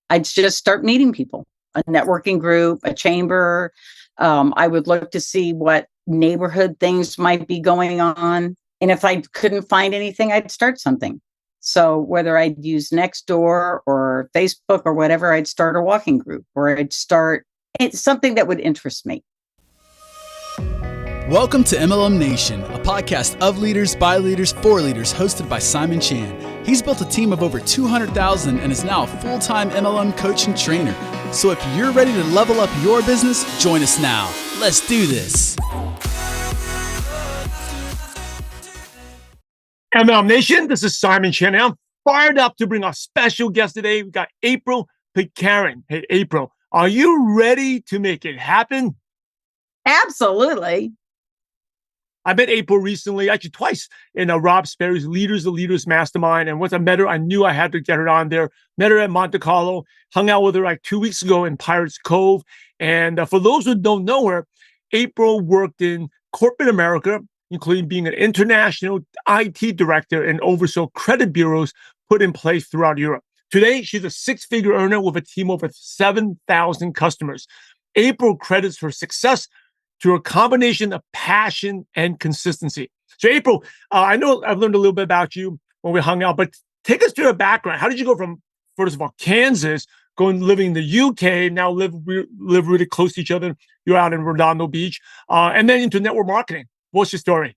I'd just start meeting people, a networking group, a chamber. I would look to see what neighborhood things might be going on. And if I couldn't find anything, I'd start something. So whether I'd use Nextdoor or Facebook or whatever, I'd start a walking group, or I'd start something that would interest me. Welcome to MLM Nation, a podcast of leaders, by leaders, for leaders, hosted by Simon Chan. He's built a team of over 200,000 and is now a full-time MLM coach and trainer. So if you're ready to level up your business, join us now. Let's do this. MLM Nation, this is Simon Chan. I'm fired up to bring our special guest today. We got April Pitcarin. Hey, April, are you ready to make it happen? Absolutely. I met April recently, actually twice, in Rob Sperry's Leaders of Leaders Mastermind. And once I met her, I knew I had to get her on there. Met her at Monte Carlo, hung out with her like 2 weeks ago in Pirates Cove. And for those who don't know her, April worked in corporate America, including being an international IT director and oversaw credit bureaus put in place throughout Europe. Today, she's a six-figure earner with a team of over 7,000 customers. April credits her success to a combination of passion and consistency. So April, I know I've learned a little bit about you when we hung out, but take us through your background. How did you go from, first of all, Kansas, living in the UK, now live really close to each other. You're out in Redondo Beach, and then into network marketing. What's your story?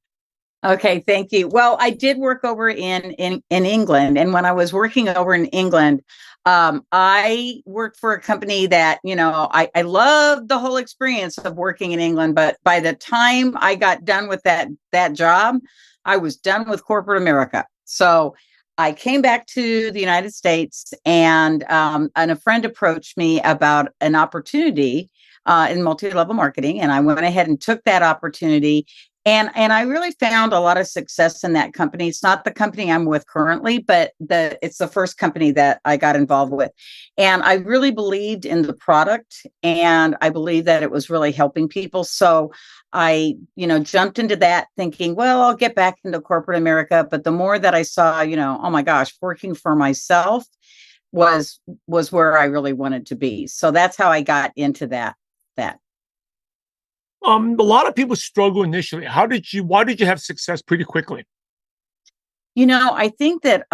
Okay, thank you. Well, I did work over in England. And when I was working over in England, I worked for a company that, I loved the whole experience of working in England. But by the time I got done with that job, I was done with corporate America. So I came back to the United States, and a friend approached me about an opportunity in multi-level marketing. And I went ahead and took that opportunity. And I really found a lot of success in that company. It's not the company I'm with currently, but it's the first company that I got involved with. And I really believed in the product, and I believed that it was really helping people. So I, jumped into that thinking, well, I'll get back into corporate America. But the more that I saw, oh my gosh, working for myself was where I really wanted to be. So that's how I got into that. A lot of people struggle initially. Why did you have success pretty quickly? I think that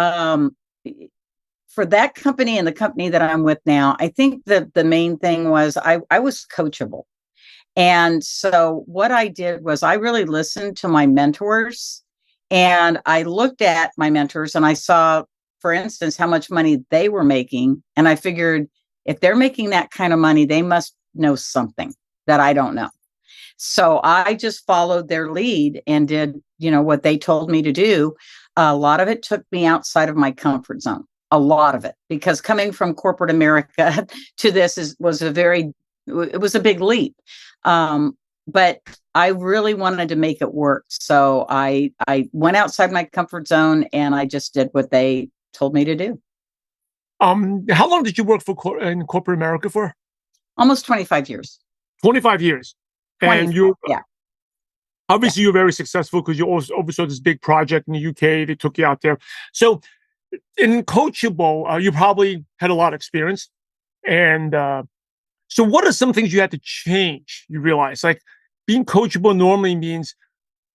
for that company and the company that I'm with now, I think that the main thing was I was coachable. And so what I did was I really listened to my mentors, and I looked at my mentors and I saw, for instance, how much money they were making. And I figured if they're making that kind of money, they must know something that I don't know. So I just followed their lead and did, what they told me to do. A lot of it took me outside of my comfort zone, a lot of it, because coming from corporate America to this was a big leap. But I really wanted to make it work. So I went outside my comfort zone, and I just did what they told me to do. How long did you work in corporate America for? Almost 25 years. 25 years. And obviously you're very successful because you also oversaw this big project in the UK. They took you out there. So in coachable, you probably had a lot of experience. And so what are some things you had to change? You realize, like, being coachable normally means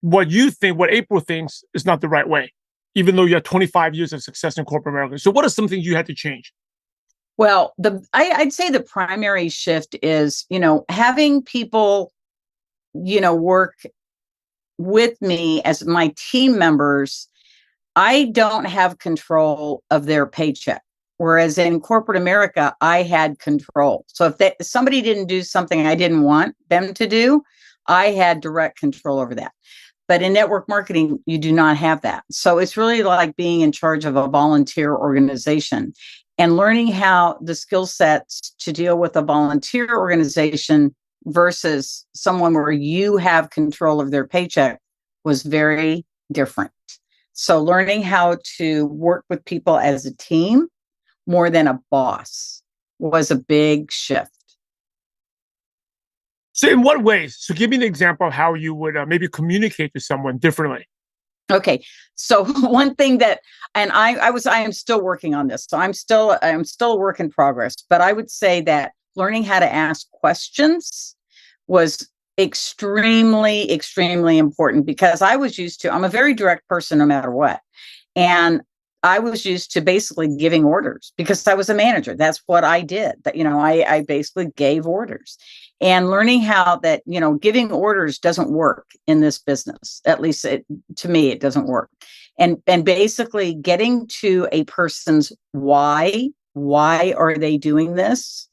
what April thinks is not the right way, even though you had 25 years of success in corporate America. So what are some things you had to change? Well, I'd say the primary shift is, having people work with me as my team members. I don't have control of their paycheck. Whereas in corporate America, I had control. So if somebody didn't do something I didn't want them to do, I had direct control over that. But in network marketing, you do not have that. So it's really like being in charge of a volunteer organization, and learning how the skill sets to deal with a volunteer organization versus someone where you have control of their paycheck was very different. So learning how to work with people as a team more than a boss was a big shift. So in what ways? So give me an example of how you would maybe communicate to someone differently. Okay. So one thing that, and I am still working on this. So I'm still a work in progress, but I would say that learning how to ask questions was extremely, extremely important, because I'm a very direct person no matter what. And I was used to basically giving orders because I was a manager. That's what I did. That, I basically gave orders, and learning how that, giving orders doesn't work in this business. At least to me, it doesn't work. And basically getting to a person's why are they doing this,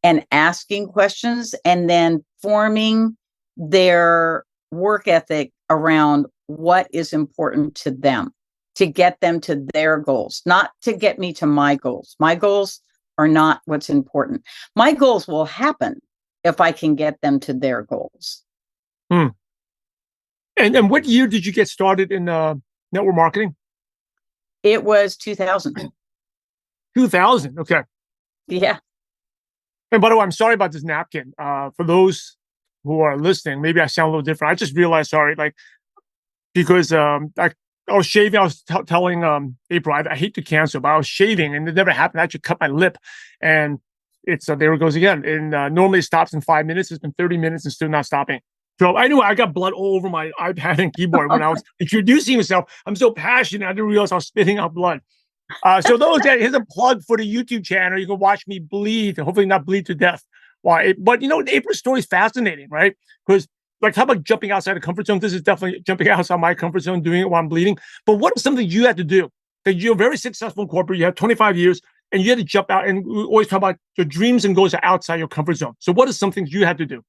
and asking questions, and then forming their work ethic around what is important to them, to get them to their goals, not to get me to my goals. My goals are not what's important. My goals will happen if I can get them to their goals. And what year did you get started in network marketing? It was 2000. 2000. Okay. Yeah. And by the way, I'm sorry about this napkin. For those who are listening, maybe I sound a little different. I just realized, sorry, because I was shaving. I was telling April, I hate to cancel, but I was shaving and it never happened. I actually cut my lip, and it's there it goes again. And normally it stops in 5 minutes. It's been 30 minutes and still not stopping. So anyway, I got blood all over my iPad and keyboard when I was introducing myself. I'm so passionate. I didn't realize I was spitting out blood. So here's a plug for the YouTube channel. You can watch me bleed, and hopefully not bleed to death. Why? But April's story is fascinating, right? Because how about jumping outside the comfort zone? This is definitely jumping outside my comfort zone, doing it while I'm bleeding. But what is something you had to do? That you're very successful in corporate, you have 25 years, and you had to jump out, and we always talk about your dreams and goals are outside your comfort zone. So what is something you had to do?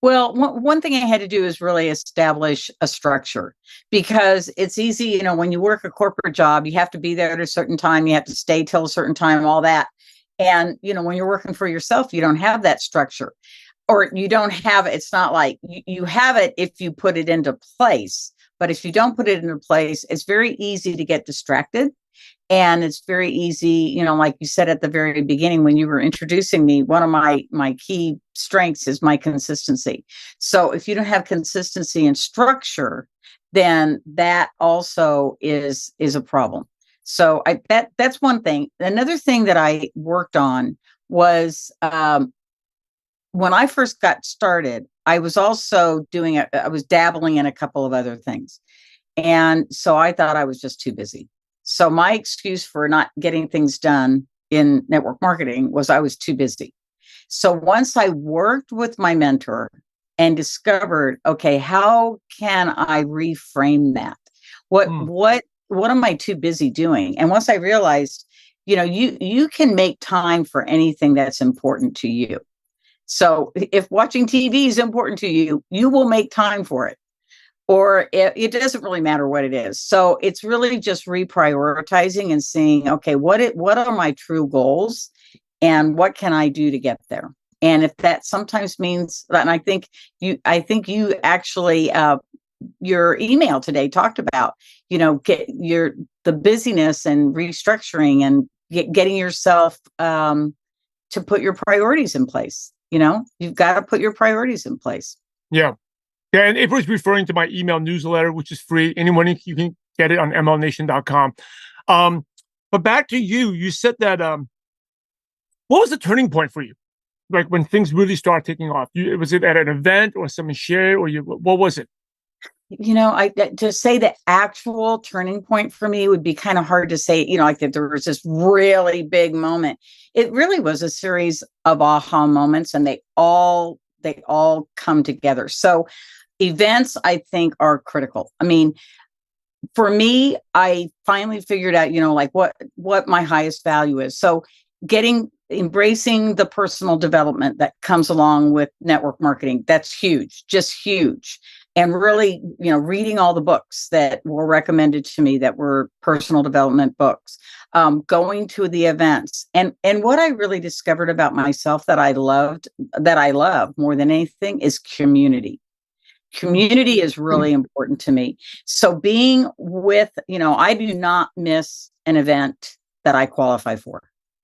Well, one thing I had to do is really establish a structure, because it's easy, when you work a corporate job, you have to be there at a certain time, you have to stay till a certain time, all that. And, when you're working for yourself, you don't have that structure, or you don't have it. It's not like you have it if you put it into place. But if you don't put it into place, it's very easy to get distracted. And it's very easy, like you said at the very beginning when you were introducing me, one of my key strengths is my consistency. So if you don't have consistency and structure, then that also is a problem. So that's one thing. Another thing that I worked on was when I first got started, I was also I was dabbling in a couple of other things. And so I thought I was just too busy. So my excuse for not getting things done in network marketing was I was too busy. So once I worked with my mentor and discovered, okay, how can I reframe that? What am I too busy doing? And once I realized, you can make time for anything that's important to you. So if watching TV is important to you, you will make time for it. Or it doesn't really matter what it is. So it's really just reprioritizing and seeing, okay, what are my true goals and what can I do to get there? And if that sometimes means, and I think you actually, your email today talked about, get the busyness and restructuring and getting yourself to put your priorities in place. You've got to put your priorities in place. Yeah. Yeah, and April's referring to my email newsletter, which is free. Anyone, you can get it on mlnation.com. But back to you, you said that, what was the turning point for you? Like when things really started taking off? Was it at an event or someone shared, or what was it? To say the actual turning point for me would be kind of hard to say, like that there was this really big moment. It really was a series of aha moments, and they all come together. So events, I think, are critical. I mean, for me, I finally figured out, what my highest value is. So embracing the personal development that comes along with network marketing, that's huge, just huge. And really, reading all the books that were recommended to me that were personal development books, going to the events. And what I really discovered about myself that I love more than anything is community. Community is really important to me. So being with, I do not miss an event that I qualify for,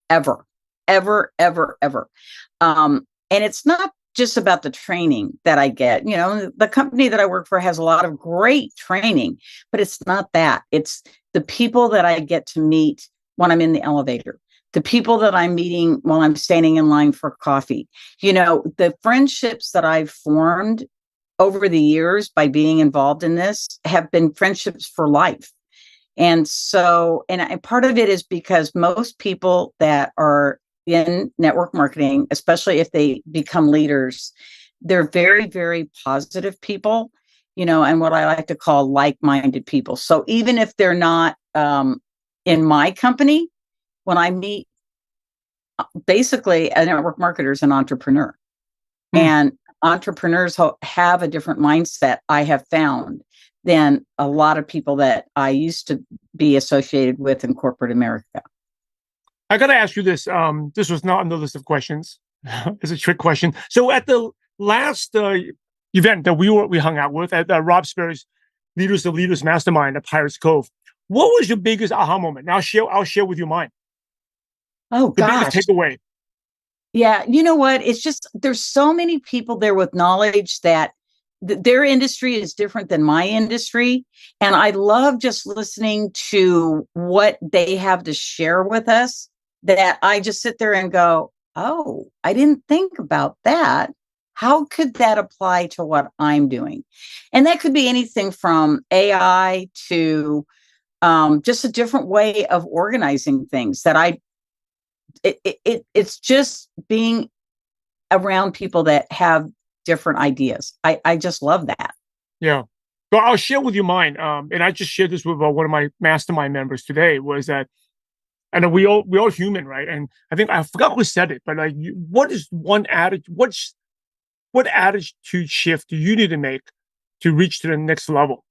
ever, ever, ever, ever. And it's not just about the training that I get. The company that I work for has a lot of great training, but it's not that. It's the people that I get to meet when I'm in the elevator, the people that I'm meeting while I'm standing in line for coffee. The friendships that I've formed over the years by being involved in this have been friendships for life. And so, and part of it is because most people that are in network marketing, especially if they become leaders, they're very, very positive people, and what I like to call like-minded people. So even if they're not in my company, when I meet, basically a network marketer is an entrepreneur. And entrepreneurs have a different mindset, I have found, than a lot of people that I used to be associated with in corporate America. I got to ask you this. This was not on the list of questions. It's a trick question. So at the last event that we hung out with at Rob Sperry's Leaders of Leaders Mastermind at Pirates Cove, what was your biggest aha moment? Now I'll share with you mine. Oh, the gosh. biggest takeaway. Yeah. You know what? It's just, there's so many people there with knowledge that their industry is different than my industry. And I love just listening to what they have to share with us, that I just sit there and go, oh, I didn't think about that. How could that apply to what I'm doing? And that could be anything from AI to just a different way of organizing things that it's just being around people that have different ideas. I just love that. Yeah. So I'll share with you mine. And I just shared this with one of my mastermind members today, was that, and we all human, right? And I think I forgot who said it, but like, what is one attitude? What attitude shift do you need to make to reach to the next level?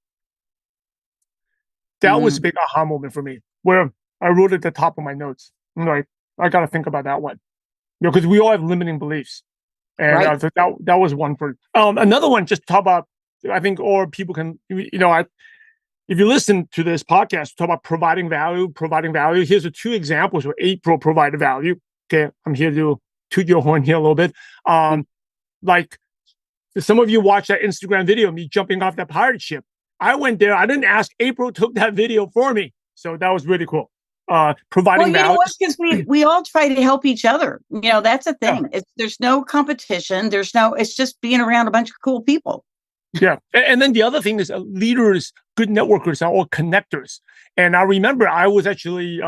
That was a big aha moment for me, where I wrote at the top of my notes. I'm like, I got to think about that one, because we all have limiting beliefs. And Right. that was one for another one. Just talk about, I think, or people can, if you listen to this podcast, talk about providing value. Here's the two examples where April provided value. Okay, I'm here to toot your horn here a little bit. Like some of you watched that Instagram video of me jumping off that pirate ship. I went there. I didn't ask. April took that video for me, so that was really cool. Providing value. Because we all try to help each other. That's a thing. Yeah. There's no competition. It's just being around a bunch of cool people. Yeah. And then the other thing is leaders, good networkers are all connectors. And I remember I was actually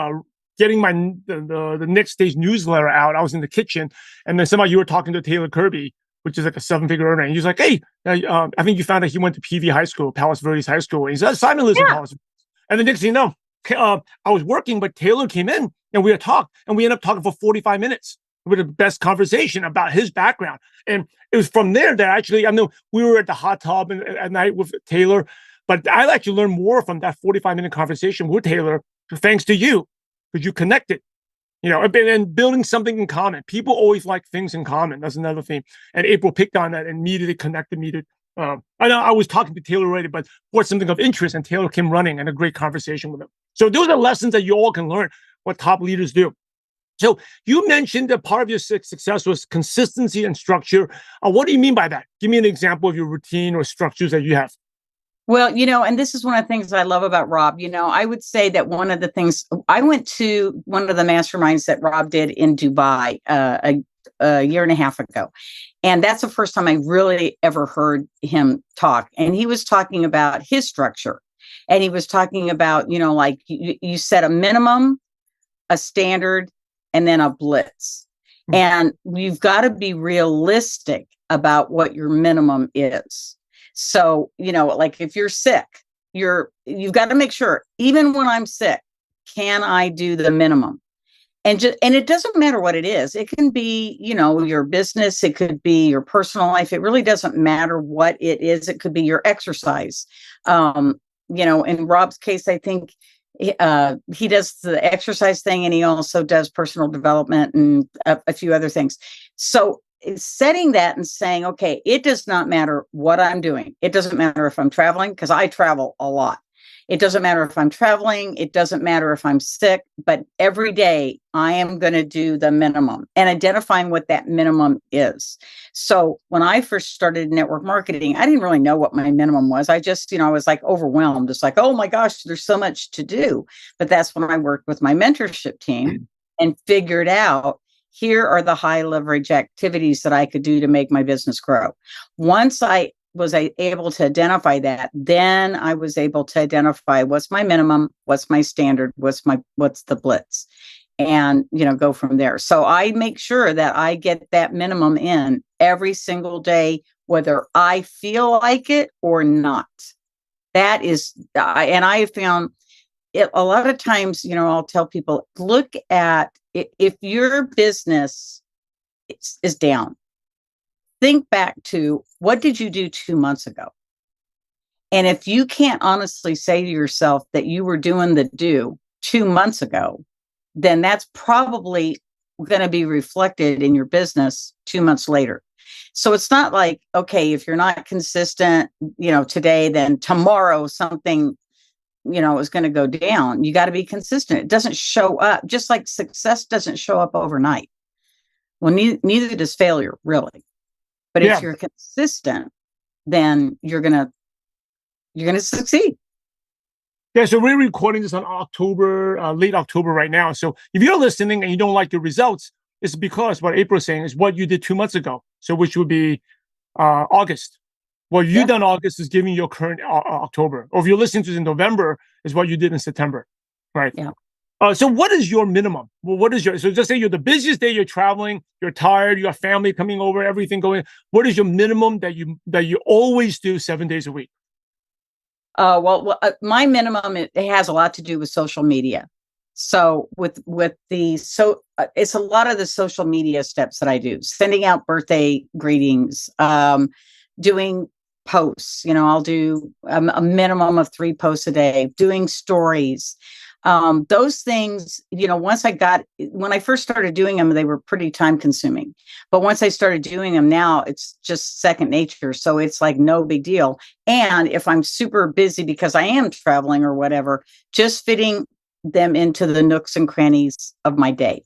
getting the next stage newsletter out. I was in the kitchen, and then somehow you were talking to Taylor Kirby, which is like a 7-figure earner. And he was like, hey, I think you found out he went to PV High School, Palos Verdes High School. And he said, Simon lives in Palos Verdes. And the next thing you know, I was working, but Taylor came in and we had talked, and we ended up talking for 45 minutes with the best conversation about his background. And it was from there that actually, I know we were at the hot tub at night with Taylor, but I actually learned more from that 45-minute conversation with Taylor, thanks to you, because you connected, and building something in common. People always like things in common. That's another thing. And April picked on that and immediately connected me to, I know I was talking to Taylor already, but what's something of interest, and Taylor came running and a great conversation with him. So those are lessons that you all can learn, what top leaders do. So you mentioned that part of your success was consistency and structure. What do you mean by that? Give me an example of your routine or structures that you have. Well, and this is one of the things I love about Rob. I would say that one of the things, I went to one of the masterminds that Rob did in Dubai a year and a half ago. And that's the first time I really ever heard him talk. And he was talking about his structure. And he was talking about, like you set a minimum, a standard, and then a blitz. And you've got to be realistic about what your minimum is. So, like if you're sick, you've got to make sure, even when I'm sick, can I do the minimum? And it doesn't matter what it is. It can be, your business. It could be your personal life. It really doesn't matter what it is. It could be your exercise. In Rob's case, I think he does the exercise thing, and he also does personal development and a few other things. So setting that and saying, okay, it does not matter what I'm doing. It doesn't matter if I'm traveling, because I travel a lot. It doesn't matter if I'm traveling. It doesn't matter if I'm sick, but every day I am going to do the minimum and identifying what that minimum is. So when I first started network marketing, I didn't really know what my minimum was. I just, I was like overwhelmed. It's like, oh my gosh, there's so much to do. But that's when I worked with my mentorship team and figured out, here are the high leverage activities that I could do to make my business grow. Once I was able to identify that, then I was able to identify what's my minimum, what's my standard, what's the blitz, and go from there. So I make sure that I get that minimum in every single day, whether I feel like it or not. That is, and I have found it a lot of times, I'll tell people, look at if your business is down, think back to, what did you do 2 months ago? And if you can't honestly say to yourself that you were doing the do 2 months ago, then that's probably going to be reflected in your business 2 months later. So it's not like, okay, if you're not consistent, today, then tomorrow something, is going to go down. You got to be consistent. It doesn't show up, just like success doesn't show up overnight. Well, neither does failure, really. But if you're consistent, then you're gonna succeed. Yeah, so we're recording this on late October right now. So if you're listening and you don't like your results, it's because what April's saying is what you did 2 months ago. So which would be August. What you done August is giving you your current October. Or if you're listening to this in November, is what you did in September, right? Yeah. So what is your minimum? Well, so just say you're the busiest day, you're traveling, you're tired, you have family coming over, everything going. What is your minimum that you always do 7 days a week? My minimum, it has a lot to do with social media. So it's a lot of the social media steps that I do, sending out birthday greetings, doing posts. I'll do a minimum of 3 posts a day, doing stories. Those things, when I first started doing them, they were pretty time consuming, but once I started doing them now, it's just second nature. So it's like no big deal. And if I'm super busy because I am traveling or whatever, just fitting them into the nooks and crannies of my day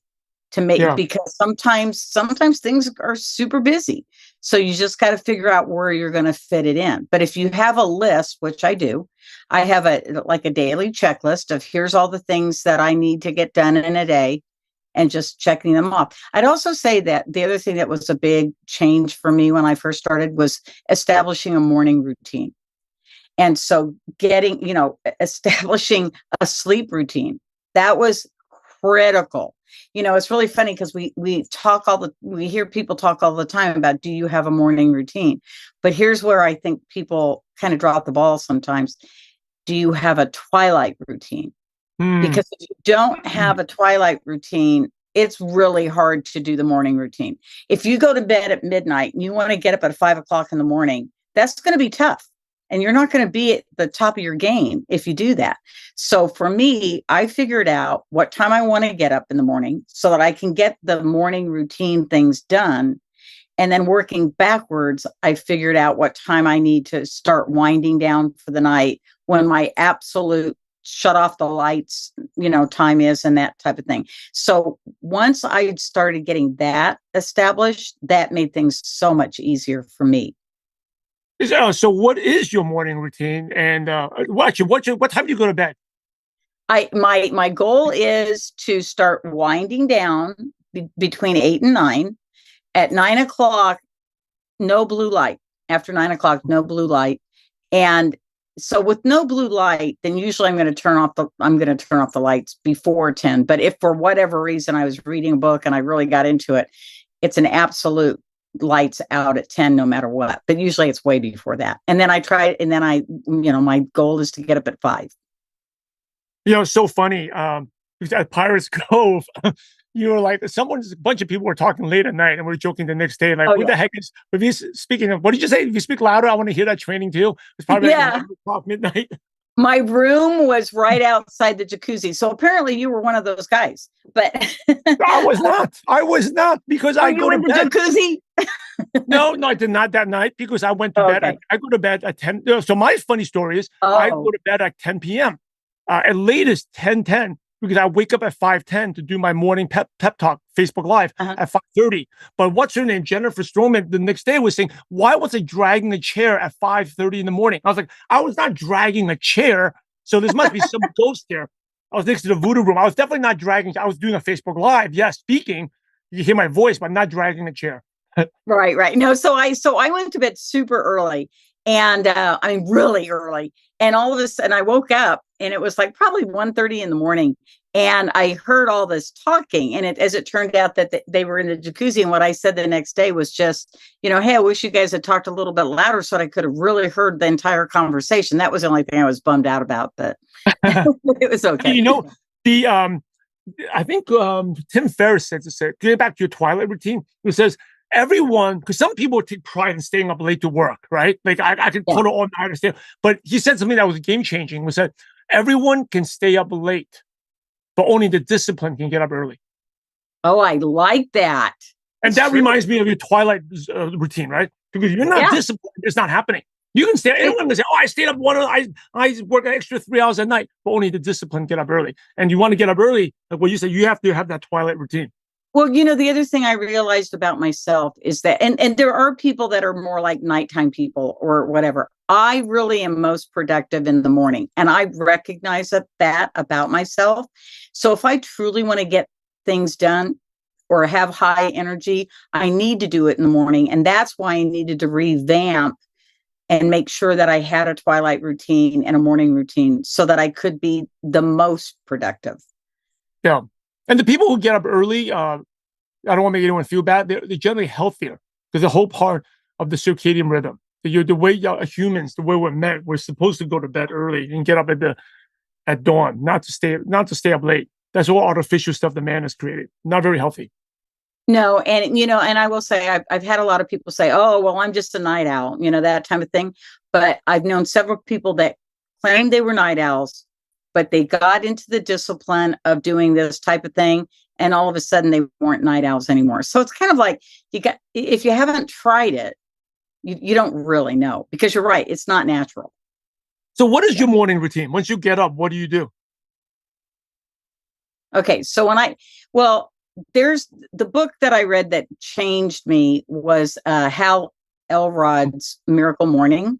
to make, because sometimes things are super busy. So you just got to figure out where you're going to fit it in. But if you have a list, which I do, I have a daily checklist of here's all the things that I need to get done in a day and just checking them off. I'd also say that the other thing that was a big change for me when I first started was establishing a morning routine. And so establishing a sleep routine, that was critical. It's really funny because we hear people talk all the time about, do you have a morning routine? But here's where I think people kind of drop the ball sometimes. Do you have a twilight routine? Because if you don't have a twilight routine, it's really hard to do the morning routine. If you go to bed at midnight and you want to get up at 5 o'clock in the morning, that's going to be tough. And you're not going to be at the top of your game if you do that. So for me, I figured out what time I want to get up in the morning so that I can get the morning routine things done. And then working backwards, I figured out what time I need to start winding down for the night, when my absolute shut off the lights, time is, and that type of thing. So once I started getting that established, that made things so much easier for me. So what is your morning routine? And what time do you go to bed? My goal is to start winding down between 8 and 9. At 9 o'clock, no blue light. After 9 o'clock, no blue light. And so with no blue light, then usually I'm going to turn off the lights before 10. But if for whatever reason I was reading a book and I really got into it, it's an absolute lights out at 10 no matter what. But usually it's way before that. And then my goal is to get up at 5. It's so funny. At Pirates Cove, you were like, a bunch of people were talking late at night, and we were joking the next day, like, the heck is, if he's speaking of, what did you say? If you speak louder, I want to hear that training too. It's probably like 11 o'clock midnight. My room was right outside the jacuzzi. So apparently you were one of those guys, but I was not because I go to bed. Jacuzzi. No, I did not that night because I went to bed. Okay. I go to bed at 10. So my funny story is I go Oh, to bed at 10 p.m. At latest 10:10 because I wake up at 5:10 to do my morning pep talk Facebook Live at 5:30. But what's her name? Jennifer Stroman the next day was saying, why was I dragging a chair at 5:30 in the morning? I was like, I was not dragging a chair. So there must be some ghost there. I was next to the voodoo room. I was definitely not dragging. I was doing a Facebook Live. Yes, speaking. You hear my voice, but I'm not dragging a chair. right. No, so I went to bed super early, and I mean really early. And all of a sudden I woke up and it was like probably 1:30 in the morning. And I heard all this talking. And as it turned out that they were in the jacuzzi. And what I said the next day was just, hey, I wish you guys had talked a little bit louder so that I could have really heard the entire conversation. That was the only thing I was bummed out about, but it was okay. I think Tim Ferriss said to get back to your Twilight routine. He says, everyone, because some people take pride in staying up late to work, right? Like I can put it all night to stay. But he said something that was game changing. Was that everyone can stay up late, but only the discipline can get up early. Oh, I like that. And that reminds me of your Twilight routine, right? Because you're not disciplined, it's not happening. You can stay. Anyone can say, "Oh, I stayed up I work an extra 3 hours a night," but only the discipline get up early. And you want to get up early, like what you said, you have to have that Twilight routine. Well, the other thing I realized about myself is that, and there are people that are more like nighttime people or whatever. I really am most productive in the morning, and I recognize that about myself. So if I truly want to get things done or have high energy, I need to do it in the morning. And that's why I needed to revamp and make sure that I had a Twilight routine and a morning routine so that I could be the most productive. Yeah. And the people who get up early, I don't want to make anyone feel bad. They're generally healthier because the whole part of the circadian rhythm. The way humans, the way we're meant, we're supposed to go to bed early and get up at dawn, not to stay up late. That's all artificial stuff the man has created. Not very healthy. No, and I will say I've had a lot of people say, "Oh, well, I'm just a night owl," that type of thing. But I've known several people that claimed they were night owls, but they got into the discipline of doing this type of thing, and all of a sudden they weren't night owls anymore. So it's kind of like if you haven't tried it, you don't really know, because you're right, it's not natural. So what is your morning routine? Once you get up, what do you do? Okay, so there's the book that I read that changed me was Hal Elrod's Miracle Morning.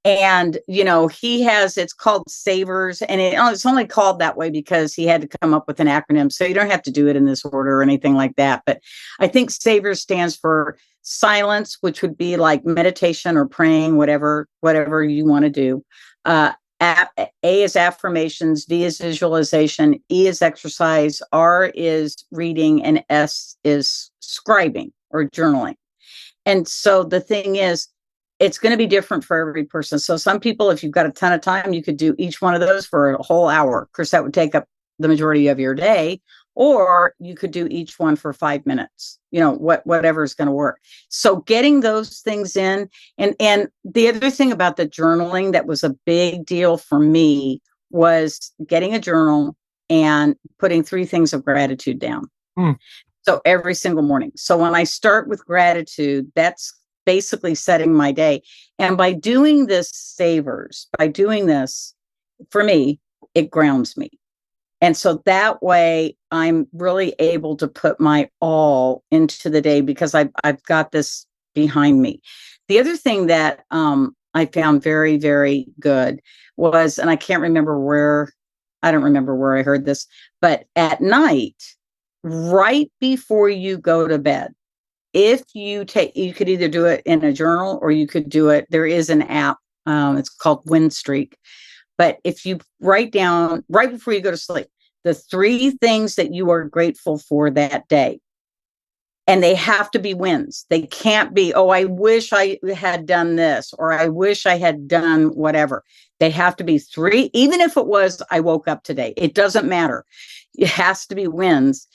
And, he has, it's called Savers, and it's only called that way because he had to come up with an acronym. So you don't have to do it in this order or anything like that. But I think Savers stands for silence, which would be like meditation or praying, whatever you want to do. A is affirmations, V is visualization, E is exercise, R is reading, and S is scribing or journaling. And so the thing is, it's going to be different for every person. So some people, if you've got a ton of time, you could do each one of those for a whole hour. Of course, that would take up the majority of your day. Or you could do each one for 5 minutes, whatever is going to work. So getting those things in. And the other thing about the journaling that was a big deal for me was getting a journal and putting 3 things of gratitude down. So every single morning. So when I start with gratitude, that's basically setting my day. And by doing this, for me, it grounds me. And so that way I'm really able to put my all into the day because I've got this behind me. The other thing that I found very, very good was, and I don't remember where I heard this, but at night, right before you go to bed, if you could either do it in a journal or you could do it, there is an app, it's called Winstreak. But if you write down right before you go to sleep, the 3 things that you are grateful for that day, and they have to be wins. They can't be, "Oh, I wish I had done this," or "I wish I had done whatever." They have to be 3, even if it was, "I woke up today." It doesn't matter. It has to be wins.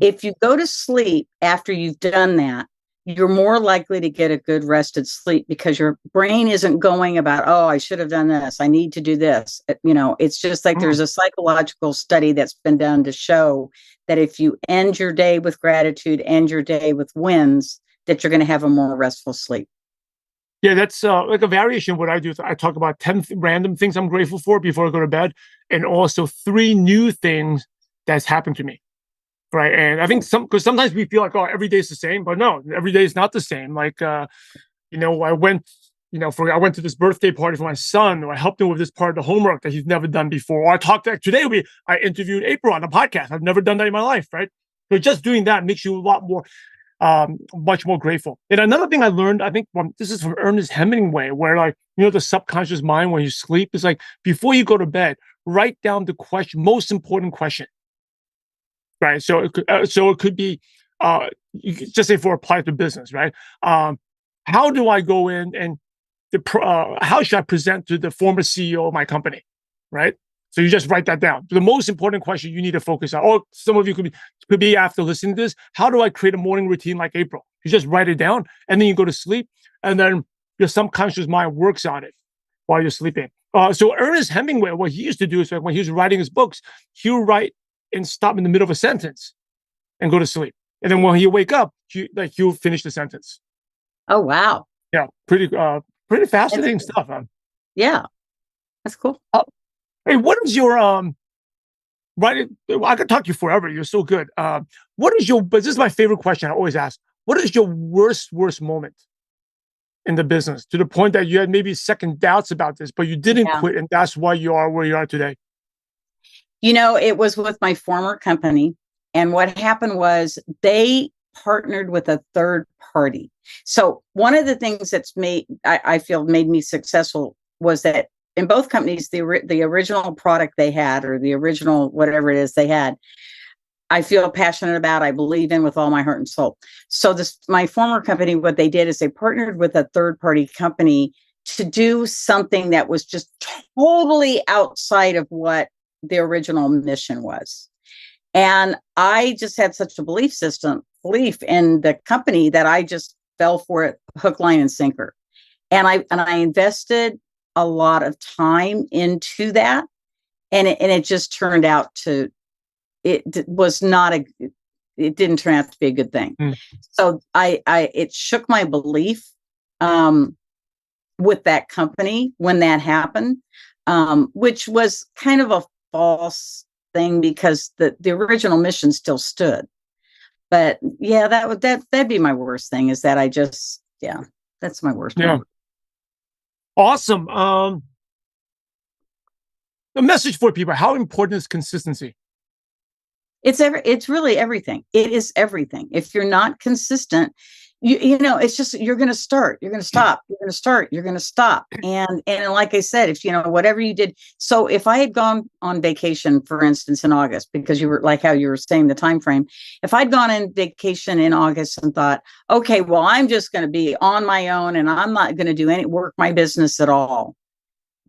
If you go to sleep after you've done that, you're more likely to get a good rested sleep because your brain isn't going about, "Oh, I should have done this. I need to do this." It's just like there's a psychological study that's been done to show that if you end your day with gratitude, end your day with wins, that you're going to have a more restful sleep. Yeah, that's like a variation of what I do. I talk about 10 random things I'm grateful for before I go to bed, and also 3 new things that's happened to me. Right. And I think because sometimes we feel like, oh, every day is the same, but no, every day is not the same. Like, I went, I went to this birthday party for my son, or I helped him with this part of the homework that he's never done before. Or I interviewed April on the podcast. I've never done that in my life. Right. So just doing that makes you a lot more, much more grateful. And another thing I learned, I think this is from Ernest Hemingway, where like, the subconscious mind when you sleep is like, before you go to bed, write down the most important question. Right. So it could be, you could just say for apply to business, right? How do I go in and how should I present to the former CEO of my company? Right. So you just write that down. The most important question you need to focus on. Or some of you could be after listening to this. How do I create a morning routine like April? You just write it down and then you go to sleep, and then your subconscious mind works on it while you're sleeping. So Ernest Hemingway, what he used to do is like when he was writing his books, he would write and stop in the middle of a sentence and go to sleep. And then when you wake up, you'll finish the sentence. Oh, wow. Yeah. Pretty fascinating stuff. Yeah. That's cool. Hey, what is your, I could talk to you forever. You're so good. But this is my favorite question I always ask. What is your worst moment in the business, to the point that you had maybe second doubts about this, but you didn't quit, and that's why you are where you are today? It was with my former company. And what happened was they partnered with a third party. So one of the things that's I feel made me successful was that in both companies, the original product they had, or the original whatever it is they had, I feel passionate about, I believe in with all my heart and soul. So my former company, what they did is they partnered with a third party company to do something that was just totally outside of what the original mission was. And I just had such a belief in the company that I just fell for it, hook, line, and sinker. And I invested a lot of time into that. And it just turned out it didn't turn out to be a good thing. So it shook my belief with that company when that happened, which was kind of a false thing, because the original mission still stood. But yeah, that'd be my worst thing, is that that's my worst. Yeah. Moment. Awesome. A message for people: how important is consistency? It's really everything. It is everything. If you're not consistent, it's just, you're going to start, you're going to stop, you're going to start, you're going to stop. And like I said, if, whatever you did. So if I had gone on vacation, for instance, in August, because you were like how you were saying the time frame, if I'd gone on vacation in August and thought, okay, well, I'm just going to be on my own and I'm not going to do any work, my business at all,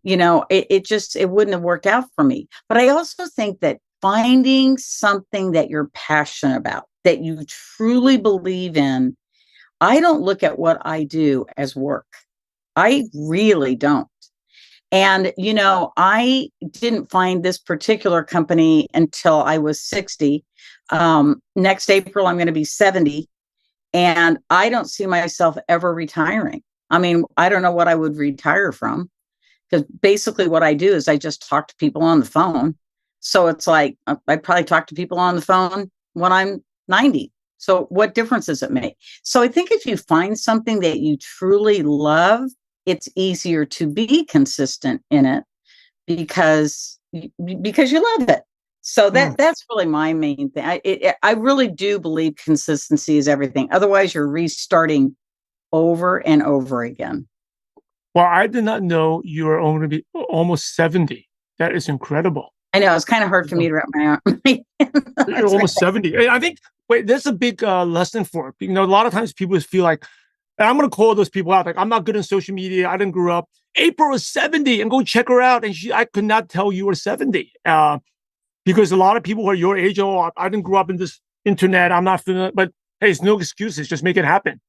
it wouldn't have worked out for me. But I also think that finding something that you're passionate about, that you truly believe in. I don't look at what I do as work. I really don't. And, I didn't find this particular company until I was 60. Next April, I'm going to be 70. And I don't see myself ever retiring. I mean, I don't know what I would retire from, because basically what I do is I just talk to people on the phone. So it's like, I probably talk to people on the phone when I'm 90. So what difference does it make? So I think if you find something that you truly love, it's easier to be consistent in it because you love it. So that's really my main thing. I really do believe consistency is everything. Otherwise, you're restarting over and over again. Well, I did not know you were going to be almost 70. That is incredible. I know, it's kind of hard for me to wrap my arm. You're almost 70. I think, there's a big lesson for it. A lot of times people just feel like, and I'm going to call those people out, like, I'm not good on social media, I didn't grow up. April is 70, and go check her out. And I could not tell you were 70. Because a lot of people who are your age, I didn't grow up in this internet, I'm not familiar. But hey, it's no excuses, just make it happen.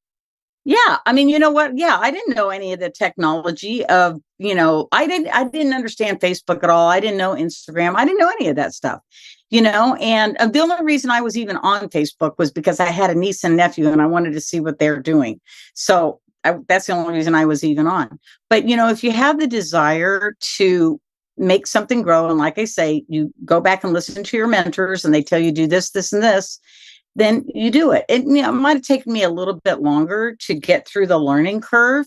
Yeah. I mean, you know what? Yeah. I didn't know any of the technology of, I didn't understand Facebook at all. I didn't know Instagram. I didn't know any of that stuff. And the only reason I was even on Facebook was because I had a niece and nephew and I wanted to see what they're doing. So that's the only reason I was even on. But, if you have the desire to make something grow, and like I say, you go back and listen to your mentors and they tell you do this, this, and this, then you do it. It might have taken me a little bit longer to get through the learning curve,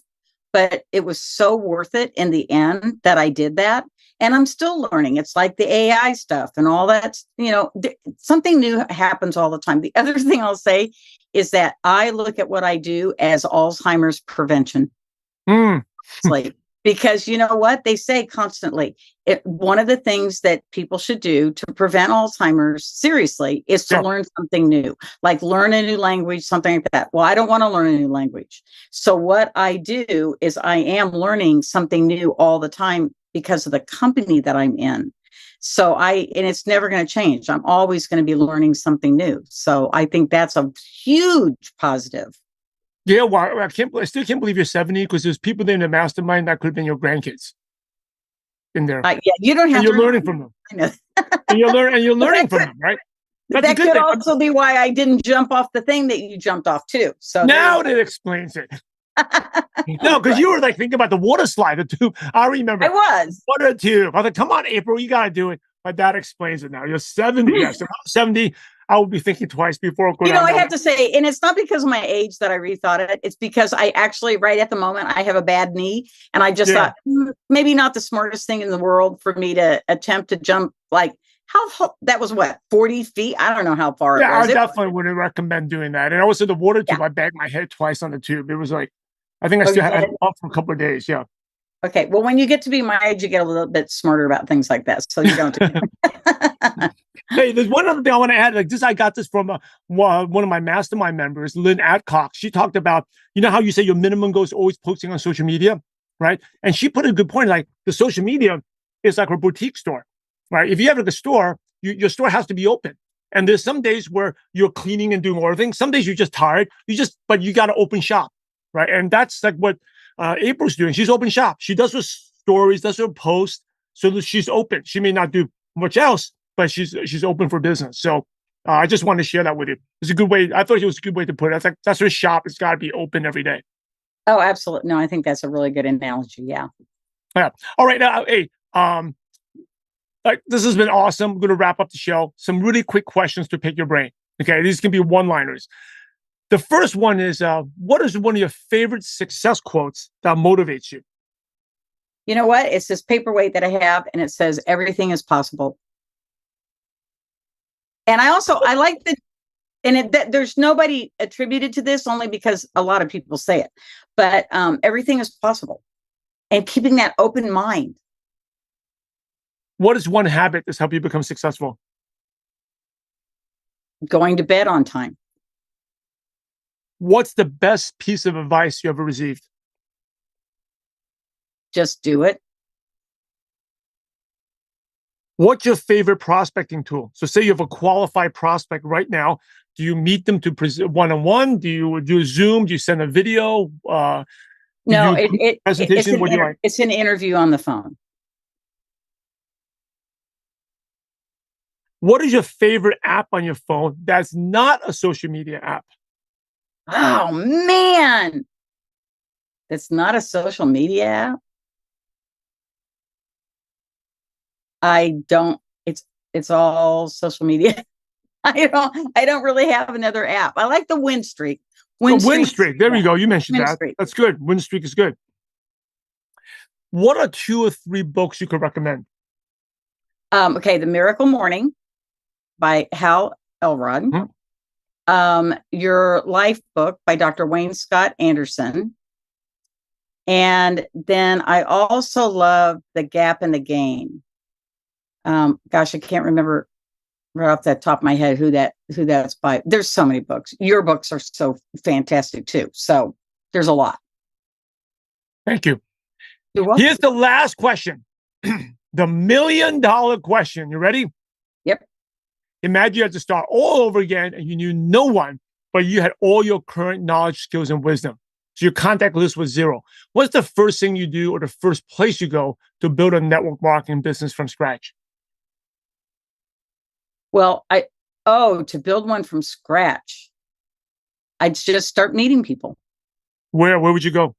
but it was so worth it in the end that I did that. And I'm still learning. It's like the AI stuff and all that, something new happens all the time. The other thing I'll say is that I look at what I do as Alzheimer's prevention. It's like, because you know what they say constantly, one of the things that people should do to prevent Alzheimer's seriously is to learn something new, like learn a new language, something like that. Well, I don't want to learn a new language. So what I do is I am learning something new all the time because of the company that I'm in. So and it's never going to change. I'm always going to be learning something new. So I think that's a huge positive. Yeah, well, I still can't believe you're 70 because there's people there in the mastermind that could have been your grandkids in there. Yeah, you don't have. And you're learning from them. I know. and you're learning from them, right? That's that could also be why I didn't jump off the thing that you jumped off too. So now that explains it. No, because you were like thinking about the water slide, the tube. I remember. I was. Water tube. I was like, come on, April, you got to do it. But that explains it now. You're 70. Yes, if I was 70, I would be thinking twice before going I have to say, and it's not because of my age that I rethought it. It's because I actually, right at the moment, I have a bad knee. And I just thought, maybe not the smartest thing in the world for me to attempt to jump like, that was 40 feet? I don't know how far it was. I definitely wouldn't recommend doing that. And also the water tube, I banged my head twice on the tube. It was like, I think I still had it up for a couple of days. Yeah. Okay. Well, when you get to be my age, you get a little bit smarter about things like that. So you don't do it. Hey, there's one other thing I want to add. Like this, I got this from one of my mastermind members, Lynn Adcock. She talked about, how you say your minimum goal is always posting on social media, right? And she put a good point. Like the social media is like a boutique store, right? If you have like a store, your store has to be open. And there's some days where you're cleaning and doing more things. Some days you're just tired. But you got to open shop, right? And that's like what April's doing. She's open shop. She does her stories, does her posts, so that she's open. She may not do much else, but she's open for business. So I just wanted to share that with you. It's a good way. I thought it was a good way to put it. That's her shop. It's got to be open every day. Oh, absolutely. No, I think that's a really good analogy. Yeah. Yeah. All right. Now, hey, this has been awesome. I'm going to wrap up the show. Some really quick questions to pick your brain. Okay. These can be one-liners. The first one is, what is one of your favorite success quotes that motivates you? You know what? It's this paperweight that I have, and it says, everything is possible. And I like there's nobody attributed to this only because a lot of people say it, but everything is possible, and keeping that open mind. What is one habit that's helped you become successful? Going to bed on time. What's the best piece of advice you ever received? Just do it. What's your favorite prospecting tool? So say you have a qualified prospect right now. Do you meet them to present one-on-one? Do you do a Zoom? Do you send a video? No, presentation. What do you like? It's an interview on the phone. What is your favorite app on your phone that's not a social media app? Oh, man. That's not a social media app? It's all social media. I don't really have another app. I like the Winstreak. Winstreak. There we go. You mentioned that. That's good. Winstreak is good. What are 2 or 3 books you could recommend? Okay. The Miracle Morning by Hal Elrod. Mm-hmm. Your Lifebook by Dr. Wayne Scott Andersen. And then I also love The Gap and the Gain. Gosh, I can't remember right off the top of my head who that's by. There's so many books. Your books are so fantastic too. So there's a lot. Thank you. You're welcome. Here's the last question. The $1 million question. You ready? Yep. Imagine you had to start all over again and you knew no one, but you had all your current knowledge, skills, and wisdom. So your contact list was 0. What's the first thing you do or the first place you go to build a network marketing business from scratch? Well, to build one from scratch, I'd just start meeting people. Where would you go?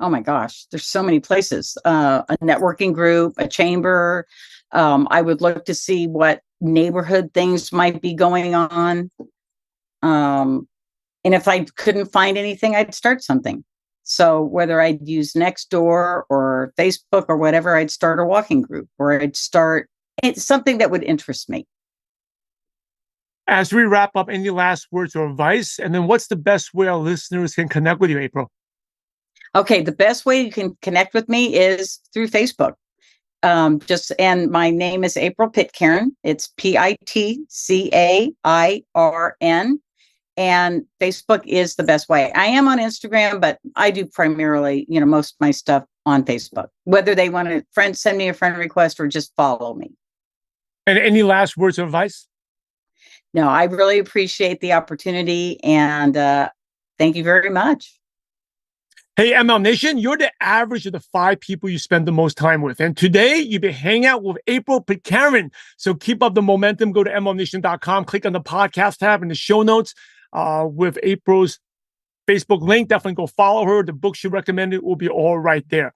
Oh my gosh, there's so many places. A networking group, a chamber. I would look to see what neighborhood things might be going on. And if I couldn't find anything, I'd start something. So whether I'd use Nextdoor or Facebook or whatever, I'd start a walking group, or I'd start something that would interest me. As we wrap up, any last words or advice? And then what's the best way our listeners can connect with you, April? Okay, the best way you can connect with me is through Facebook. And my name is April Pitcairn. It's Pitcairn. And Facebook is the best way. I am on Instagram, but I do primarily, most of my stuff on Facebook, whether they want to send me a friend request or just follow me. And any last words of advice? No, I really appreciate the opportunity, and thank you very much. Hey, ML Nation, you're the average of the 5 people you spend the most time with. And today, you've been hanging out with April Pitcarin. So keep up the momentum. Go to mlnation.com, click on the podcast tab in the show notes with April's Facebook link. Definitely go follow her. The book she recommended will be all right there.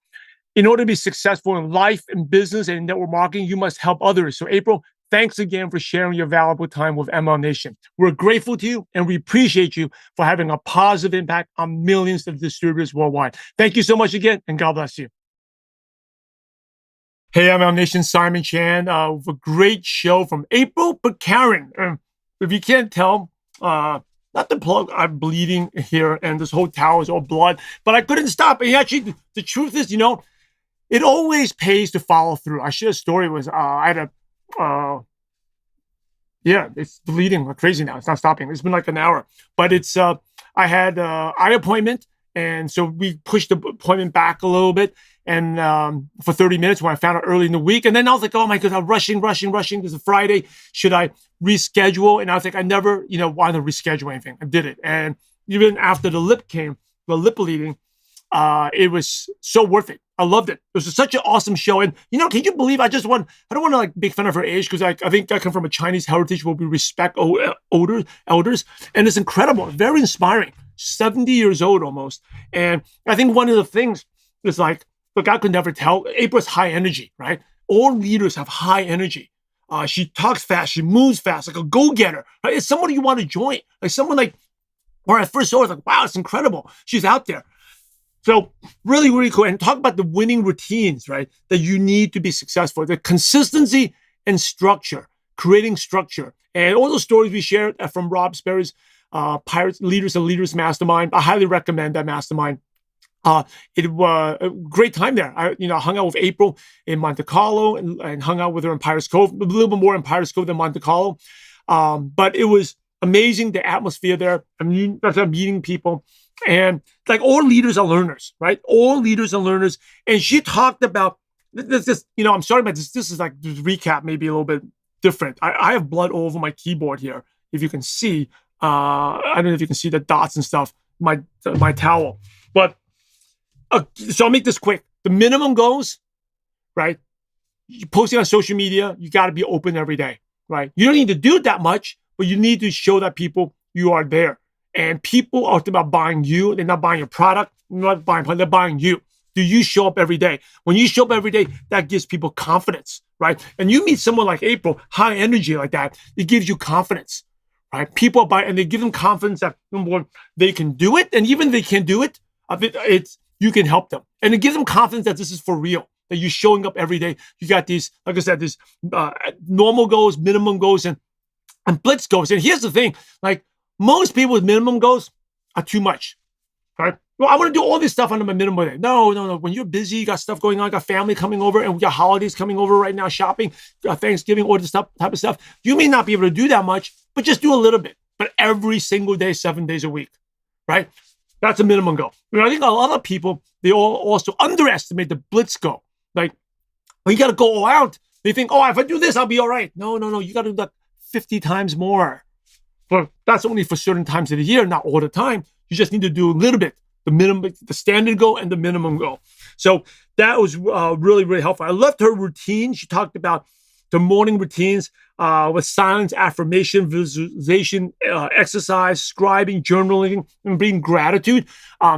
In order to be successful in life, in business, and in network marketing, you must help others. So April, thanks again for sharing your valuable time with ML Nation. We're grateful to you, and we appreciate you for having a positive impact on millions of distributors worldwide. Thank you so much again, and God bless you. Hey, ML Nation, Simon Chan with a great show from April Pitcarin. If you can't tell, not the plug, I'm bleeding here, and this whole towel is all blood, but I couldn't stop. And actually, the truth is, it always pays to follow through. I shared a story was I had it's bleeding like crazy now. It's not stopping. It's been like an hour, but it's I had eye appointment, and so we pushed the appointment back a little bit, and for 30 minutes when I found out early in the week, and then I was like, oh my God, I'm rushing. This is Friday. Should I reschedule? And I was like, I never wanted to reschedule anything. I did it, and even after the lip bleeding, it was so worth it. I loved it. It was such an awesome show. And, can you believe I don't want to make fun of her age, because I think I come from a Chinese heritage where we respect elders. And it's incredible, very inspiring. 70 years old almost. And I think one of the things is like, look, I could never tell. April's high energy, right? All leaders have high energy. She talks fast. She moves fast, like a go-getter. Right? It's someone you want to join. Like someone where I first saw her, I was like, wow, it's incredible. She's out there. So really, really cool. And talk about the winning routines, right? That you need to be successful. The consistency and structure, creating structure. And all those stories we shared from Rob Sperry's Pirates, Leaders and Leaders Mastermind. I highly recommend that mastermind. It was a great time there. I hung out with April in Monte Carlo and hung out with her in Pirates Cove, a little bit more in Pirates Cove than Monte Carlo. But it was amazing, the atmosphere there. I'm meeting people. And like all leaders are learners, right? All leaders are learners. And she talked about this, I'm sorry about this. This is like this recap, maybe a little bit different. I have blood all over my keyboard here. If you can see, I don't know if you can see the dots and stuff, my towel. But so I'll make this quick. The minimum goes, right? You posting on social media, you got to be open every day, right? You don't need to do that much, but you need to show that people you are there. And people are about buying you. They're not buying your product. They're buying you. Do you show up every day? When you show up every day, that gives people confidence, right? And you meet someone like April, high energy like that, it gives you confidence, right? People buy, and they give them confidence that, number one, they can do it. And even if they can't do it, you can help them. And it gives them confidence that this is for real, that you're showing up every day. You got these, like I said, these normal goals, minimum goals, and blitz goals. And here's the thing, like, most people with minimum goals are too much, right? Well, I want to do all this stuff under my minimum day. No. When you're busy, you got stuff going on, got family coming over, and we got holidays coming over right now, shopping, Thanksgiving, all this type of stuff. You may not be able to do that much, but just do a little bit. But every single day, 7 days a week, right? That's a minimum goal. I think a lot of people, they all also underestimate the blitz goal. Like, when you got to go all out, they think, if I do this, I'll be all right. No. You got to do that 50 times more. But that's only for certain times of the year, not all the time. You just need to do a little bit, the minimum, the standard goal and the minimum goal. So that was really, really helpful. I loved her routine. She talked about to morning routines with silence, affirmation, visualization, exercise, scribing, journaling, and being gratitude.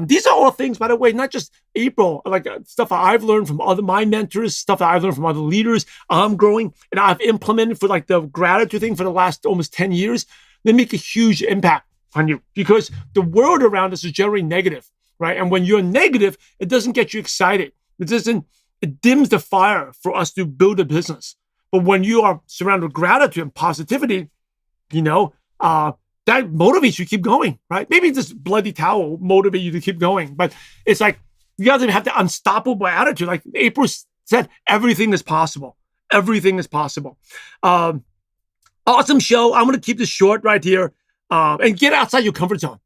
These are all things, by the way, not just April, like stuff I've learned from my mentors, stuff that I've learned from other leaders. I'm growing and I've implemented for like the gratitude thing for the last almost 10 years. They make a huge impact on you because the world around us is generally negative, right? And when you're negative, it doesn't get you excited. It dims the fire for us to build a business. But when you are surrounded with gratitude and positivity, that motivates you to keep going, right? Maybe this bloody towel will motivate you to keep going, but it's like you guys have the unstoppable attitude. Like April said, everything is possible. Everything is possible. Awesome show. I'm going to keep this short right here and get outside your comfort zone.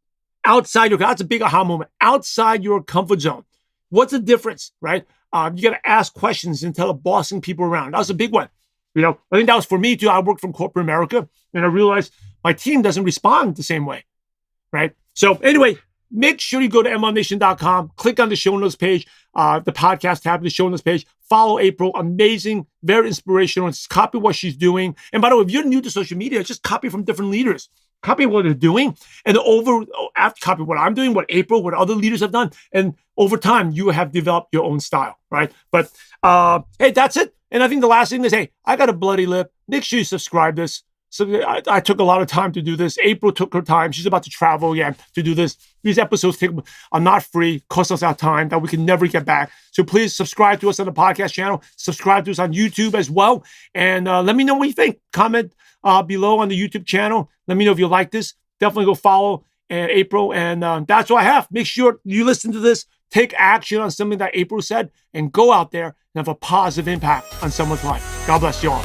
That's a big aha moment. Outside your comfort zone. What's the difference, right? You got to ask questions instead of bossing people around. That was a big one. I think that was for me too. I worked from corporate America and I realized my team doesn't respond the same way, right? So anyway, make sure you go to mlmnation.com, click on the show notes page, the podcast tab, the show notes page, follow April. Amazing, very inspirational. Just copy what she's doing. And by the way, if you're new to social media, just copy from different leaders. Copy what they're doing and copy what I'm doing, what April, what other leaders have done. And over time, you have developed your own style, right? But hey, that's it. And I think the last thing is, hey, I got a bloody lip. Make sure you subscribe this. So I took a lot of time to do this. April took her time. She's about to travel again to do this. These episodes are not free, cost us our time that we can never get back. So please subscribe to us on the podcast channel. Subscribe to us on YouTube as well. And let me know what you think. Comment below on the YouTube channel. Let me know if you like this. Definitely go follow April. And that's all I have. Make sure you listen to this. Take action on something that April said and go out there and have a positive impact on someone's life. God bless you all.